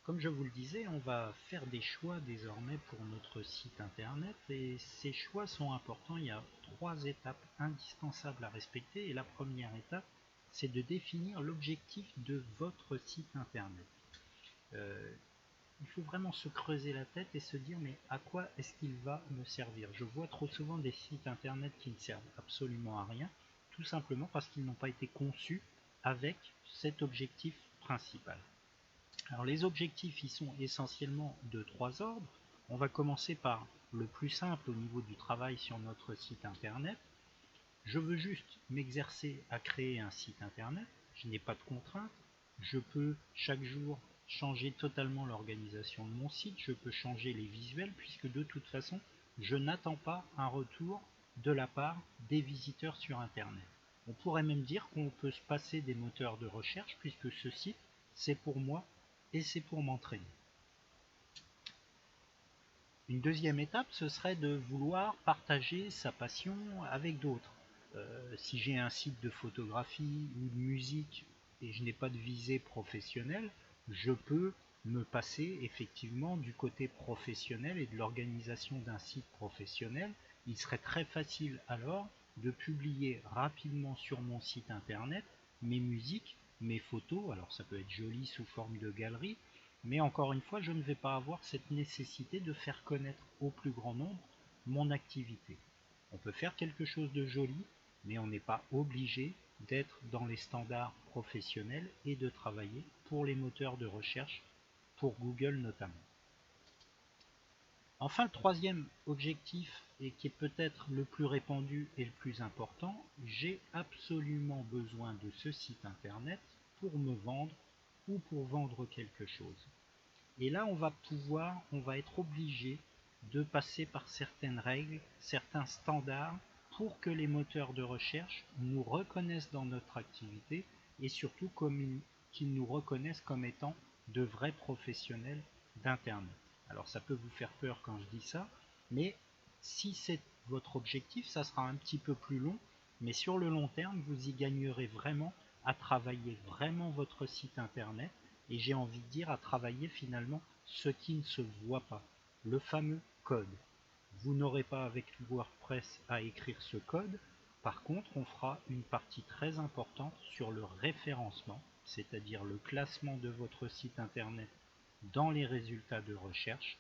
Comme je vous le disais, on va faire des choix désormais pour notre site internet et ces choix sont importants. Il y a 3 étapes indispensables à respecter et la première étape, c'est de définir l'objectif de votre site internet. Il faut vraiment se creuser la tête et se dire mais à quoi est-ce qu'il va me servir? Je vois trop souvent des sites internet qui ne servent absolument à rien, tout simplement parce qu'ils n'ont pas été conçus avec cet objectif principal. Alors les objectifs y sont essentiellement de 3 ordres. On va commencer par le plus simple au niveau du travail sur notre site internet. Je veux juste m'exercer à créer un site internet, je n'ai pas de contraintes, je peux chaque jour changer totalement l'organisation de mon site, je peux changer les visuels puisque de toute façon je n'attends pas un retour de la part des visiteurs sur internet. On pourrait même dire qu'on peut se passer des moteurs de recherche puisque ce site c'est pour moi et c'est pour m'entraîner. Une deuxième étape, ce serait de vouloir partager sa passion avec d'autres. Si j'ai un site de photographie ou de musique et je n'ai pas de visée professionnelle, je peux me passer effectivement du côté professionnel et de l'organisation d'un site professionnel. Il serait très facile alors de publier rapidement sur mon site internet mes musiques, mes photos, alors ça peut être joli sous forme de galerie, mais encore une fois, je ne vais pas avoir cette nécessité de faire connaître au plus grand nombre mon activité. On peut faire quelque chose de joli, mais on n'est pas obligé d'être dans les standards professionnels et de travailler pour les moteurs de recherche, pour Google notamment. Enfin, le troisième objectif, et qui est peut-être le plus répandu et le plus important, j'ai absolument besoin de ce site internet pour me vendre ou pour vendre quelque chose. Et là, on va être obligé de passer par certaines règles, certains standards pour que les moteurs de recherche nous reconnaissent dans notre activité et surtout qu'ils nous reconnaissent comme étant de vrais professionnels d'Internet. Alors ça peut vous faire peur quand je dis ça, mais si c'est votre objectif, ça sera un petit peu plus long, mais sur le long terme, vous y gagnerez vraiment à travailler vraiment votre site internet et j'ai envie de dire à travailler finalement ce qui ne se voit pas, le fameux code. Vous n'aurez pas avec WordPress à écrire ce code, par contre on fera une partie très importante sur le référencement, c'est-à-dire le classement de votre site internet dans les résultats de recherche,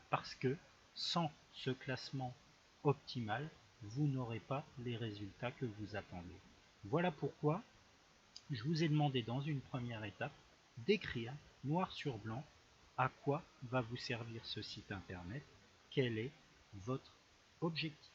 parce que sans ce classement optimal, vous n'aurez pas les résultats que vous attendez. Voilà pourquoi je vous ai demandé dans une première étape d'écrire noir sur blanc à quoi va vous servir ce site internet, quel est votre objectif.